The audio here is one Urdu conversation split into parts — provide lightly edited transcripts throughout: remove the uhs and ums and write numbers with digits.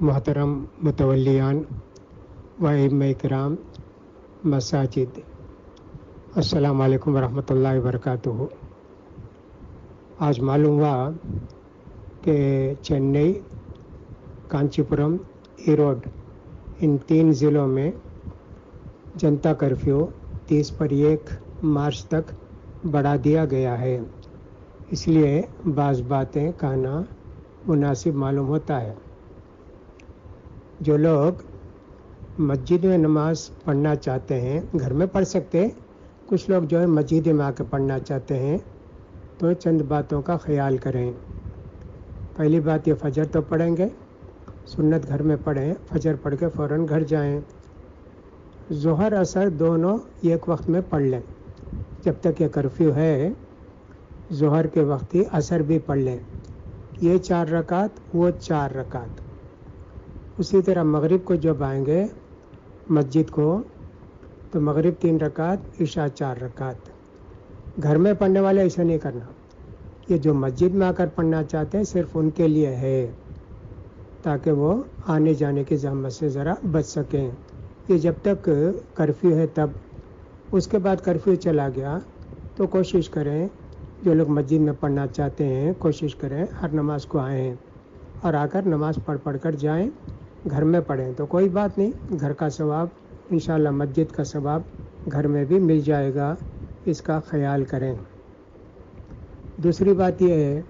محترم متولیان و ائمہ کرام مساجد، السلام علیکم ورحمۃ اللہ وبرکاتہ۔ آج معلوم ہوا کہ چنئی، کانچی پورم، ایروڈ ان 3 ضلعوں میں جنتا کرفیو 30 پر 1 مارچ تک بڑھا دیا گیا ہے۔ اس لیے بعض باتیں کہنا مناسب معلوم ہوتا ہے۔ جو لوگ مسجد میں نماز پڑھنا چاہتے ہیں، گھر میں پڑھ سکتے، کچھ لوگ جو ہے مسجد میں آ کے پڑھنا چاہتے ہیں، تو چند باتوں کا خیال کریں۔ پہلی بات، یہ فجر تو پڑھیں گے، سنت گھر میں پڑھیں، فجر پڑھ کے فوراً گھر جائیں۔ ظہر عصر دونوں ایک وقت میں پڑھ لیں، جب تک یہ کرفیو ہے ظہر کے وقت ہی عصر بھی پڑھ لیں، یہ 4 رکعت وہ 4 رکعت۔ اسی طرح مغرب کو جب آئیں گے مسجد کو تو مغرب 3 رکعت، عشاء 4 رکعت۔ گھر میں پڑھنے والے ایسا نہیں کرنا، یہ جو مسجد میں آ کر پڑھنا چاہتے ہیں صرف ان کے لیے ہے، تاکہ وہ آنے جانے کی زحمت سے ذرا بچ سکیں۔ یہ جب تک کرفیو ہے تب، اس کے بعد کرفیو چلا گیا تو کوشش کریں، جو لوگ مسجد میں پڑھنا چاہتے ہیں کوشش کریں ہر نماز کو آئیں اور آ کر نماز پڑھ کر جائیں۔ گھر میں پڑھیں تو کوئی بات نہیں، گھر کا ثواب انشاءاللہ مسجد کا ثواب گھر میں بھی مل جائے گا، اس کا خیال کریں۔ دوسری بات یہ ہے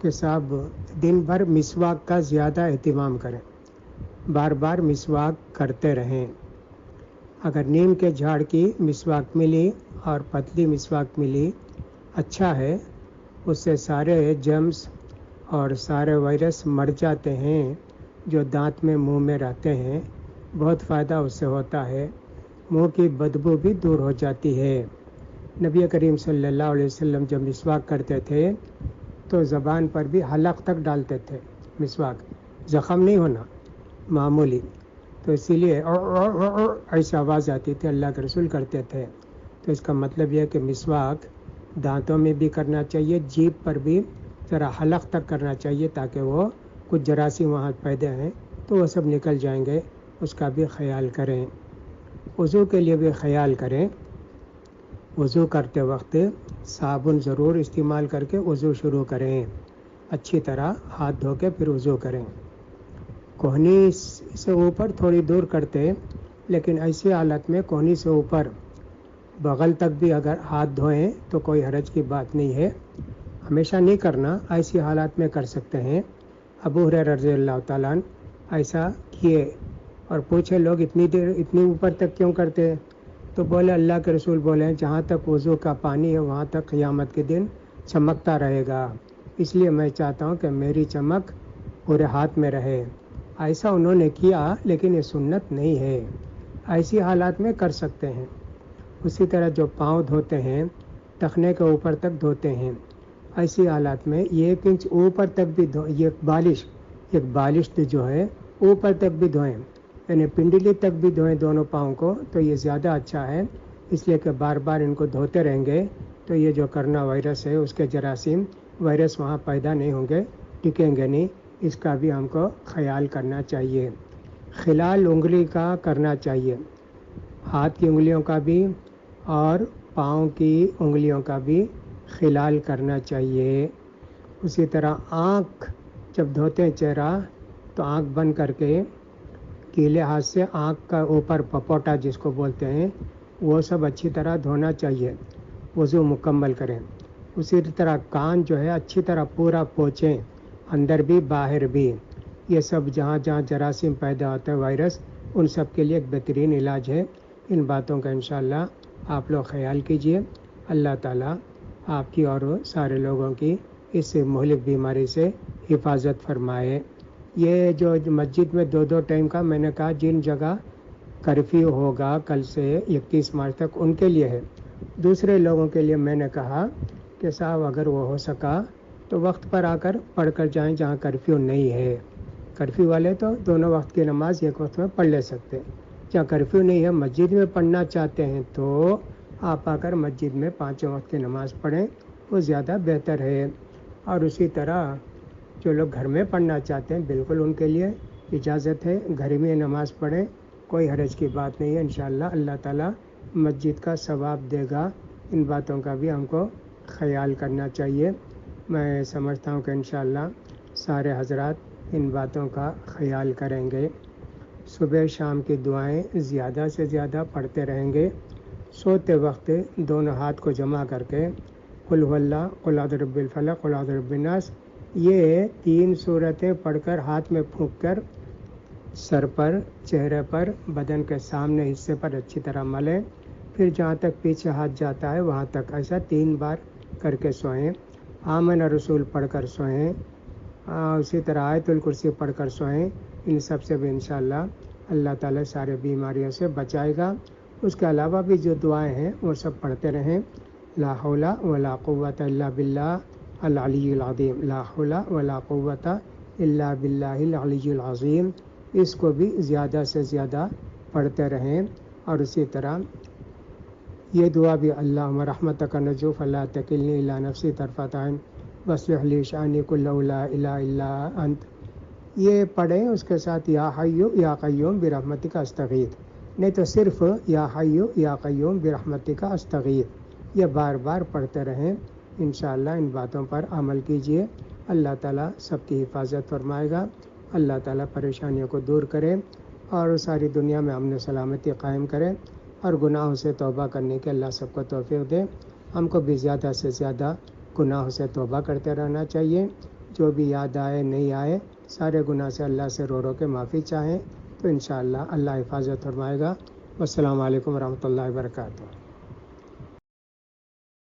کہ صاحب دن بھر مسواک کا زیادہ اہتمام کریں، بار بار مسواک کرتے رہیں۔ اگر نیم کے جھاڑ کی مسواک ملی اور پتلی مسواک ملی، اچھا ہے، اس سے سارے جرمز اور سارے وائرس مر جاتے ہیں جو دانت میں منہ میں رہتے ہیں، بہت فائدہ اس سے ہوتا ہے، منہ کی بدبو بھی دور ہو جاتی ہے۔ نبی کریم صلی اللہ علیہ وسلم جب مسواک کرتے تھے تو زبان پر بھی حلق تک ڈالتے تھے، مسواک زخم نہیں ہونا، معمولی، تو اسی لیے ایسی آواز آتی تھی، اللہ کے رسول کرتے تھے۔ تو اس کا مطلب یہ ہے کہ مسواک دانتوں میں بھی کرنا چاہیے، جیب پر بھی ذرا حلق تک کرنا چاہیے، تاکہ وہ کچھ جراثیم وہاں پیدا ہیں تو وہ سب نکل جائیں گے، اس کا بھی خیال کریں۔ وضو کے لیے بھی خیال کریں، وضو کرتے وقت صابن ضرور استعمال کر کے وضو شروع کریں، اچھی طرح ہاتھ دھو کے پھر وضو کریں۔ کوہنی سے اوپر تھوڑی دور کرتے، لیکن ایسی حالت میں کوہنی سے اوپر بغل تک بھی اگر ہاتھ دھوئیں تو کوئی حرج کی بات نہیں ہے، ہمیشہ نہیں کرنا، ایسی حالات میں کر سکتے ہیں۔ ابو ہریرہ رضی اللہ تعالیٰ عنہ ایسا کیے اور پوچھے لوگ اتنی اوپر تک کیوں کرتے ہیں؟ تو بولے اللہ کے رسول بولے جہاں تک وضو کا پانی ہے وہاں تک قیامت کے دن چمکتا رہے گا، اس لیے میں چاہتا ہوں کہ میری چمک پورے ہاتھ میں رہے۔ ایسا انہوں نے کیا، لیکن یہ سنت نہیں ہے، ایسی حالات میں کر سکتے ہیں۔ اسی طرح جو پاؤں دھوتے ہیں ٹخنے کے اوپر تک دھوتے ہیں، ایسی حالات میں 1 انچ اوپر تک بھی ایک بالش جو ہے اوپر تک بھی دھوئیں، یعنی پنڈلی تک بھی دھوئیں دونوں پاؤں کو، تو یہ زیادہ اچھا ہے، اس لیے کہ بار بار ان کو دھوتے رہیں گے تو یہ جو کرونا وائرس ہے اس کے جراثیم وائرس وہاں پیدا نہیں ہوں گے، ٹکیں گے نہیں، اس کا بھی ہم کو خیال کرنا چاہیے۔ خلال انگلی کا کرنا چاہیے، ہاتھ کی انگلیوں کا بھی اور پاؤں کی انگلیوں کا بھی خلال کرنا چاہیے۔ اسی طرح آنکھ جب دھوتے ہیں چہرہ تو آنکھ بند کر کے گیلے ہاتھ سے آنکھ کا اوپر پپوٹا جس کو بولتے ہیں وہ سب اچھی طرح دھونا چاہیے، وضو مکمل کریں۔ اسی طرح کان جو ہے اچھی طرح پورا پوچھیں، اندر بھی باہر بھی، یہ سب جہاں جہاں جراثیم پیدا ہوتے ہیں وائرس، ان سب کے لیے ایک بہترین علاج ہے۔ ان باتوں کا انشاءاللہ آپ لوگ خیال کیجئے، اللہ تعالیٰ آپ کی اور سارے لوگوں کی اس مہلک بیماری سے حفاظت فرمائے۔ یہ جو مسجد میں 2 ٹائم کا میں نے کہا، جن جگہ کرفیو ہوگا کل سے 31 مارچ تک ان کے لیے ہے، دوسرے لوگوں کے لیے میں نے کہا کہ صاحب اگر وہ ہو سکا تو وقت پر آ کر پڑھ کر جائیں جہاں کرفیو نہیں ہے۔ کرفیو والے تو دونوں وقت کی نماز ایک وقت میں پڑھ لے سکتے، جہاں کرفیو نہیں ہے مسجد میں پڑھنا چاہتے ہیں تو آپ آ کر مسجد میں 5 وقت کی نماز پڑھیں، وہ زیادہ بہتر ہے۔ اور اسی طرح جو لوگ گھر میں پڑھنا چاہتے ہیں بالکل ان کے لیے اجازت ہے گھر میں نماز پڑھیں، کوئی حرج کی بات نہیں ہے، انشاءاللہ اللہ تعالیٰ مسجد کا ثواب دے گا۔ ان باتوں کا بھی ہم کو خیال کرنا چاہیے۔ میں سمجھتا ہوں کہ انشاءاللہ سارے حضرات ان باتوں کا خیال کریں گے۔ صبح شام کی دعائیں زیادہ سے زیادہ پڑھتے رہیں گے۔ سوتے وقت دونوں ہاتھ کو جمع کر کے قل هو اللہ، قل اعوذ برب الفلق، قل اعوذ برب الناس، یہ 3 صورتیں پڑھ کر ہاتھ میں پھونک کر سر پر، چہرے پر، بدن کے سامنے حصے پر اچھی طرح ملیں، پھر جہاں تک پیچھے ہاتھ جاتا ہے وہاں تک ایسا 3 بار کر کے سوئیں۔ آمن رسول پڑھ کر سوئیں، اسی طرح آیت الکرسی پڑھ کر سوئیں۔ ان سب سے بھی انشاءاللہ اللہ تعالیٰ سارے بیماریوں سے بچائے گا۔ اس کے علاوہ بھی جو دعائیں ہیں وہ سب پڑھتے رہیں۔ لا حول ولا قوت الا باللہ العلی العظیم، لا حول ولا قوت الا باللہ العلی العظیم، اس کو بھی زیادہ سے زیادہ پڑھتے رہیں۔ اور اسی طرح یہ دعا بھی اللہم رحمتک نرجو فلا تکلنی الی نفسی طرفۃ عین واصلح لی شأنی کلہ لا الہ الا انت، یہ پڑھیں۔ اس کے ساتھ یا حی یا قیوم برحمتک استغیث، نہیں تو صرف یا حی یا قیوم برحمتک استغیث، یہ بار بار پڑھتے رہیں۔ انشاءاللہ ان باتوں پر عمل کیجئے، اللہ تعالیٰ سب کی حفاظت فرمائے گا، اللہ تعالیٰ پریشانیوں کو دور کرے اور ساری دنیا میں امن و سلامتی قائم کرے، اور گناہوں سے توبہ کرنے کے اللہ سب کو توفیق دے۔ ہم کو بھی زیادہ سے زیادہ گناہوں سے توبہ کرتے رہنا چاہیے، جو بھی یاد آئے نہیں آئے سارے گناہ سے اللہ سے رو کے معافی چاہیں، تو انشاءاللہ اللہ حفاظت فرمائے گا۔ والسلام علیکم ورحمۃ اللہ وبرکاتہ۔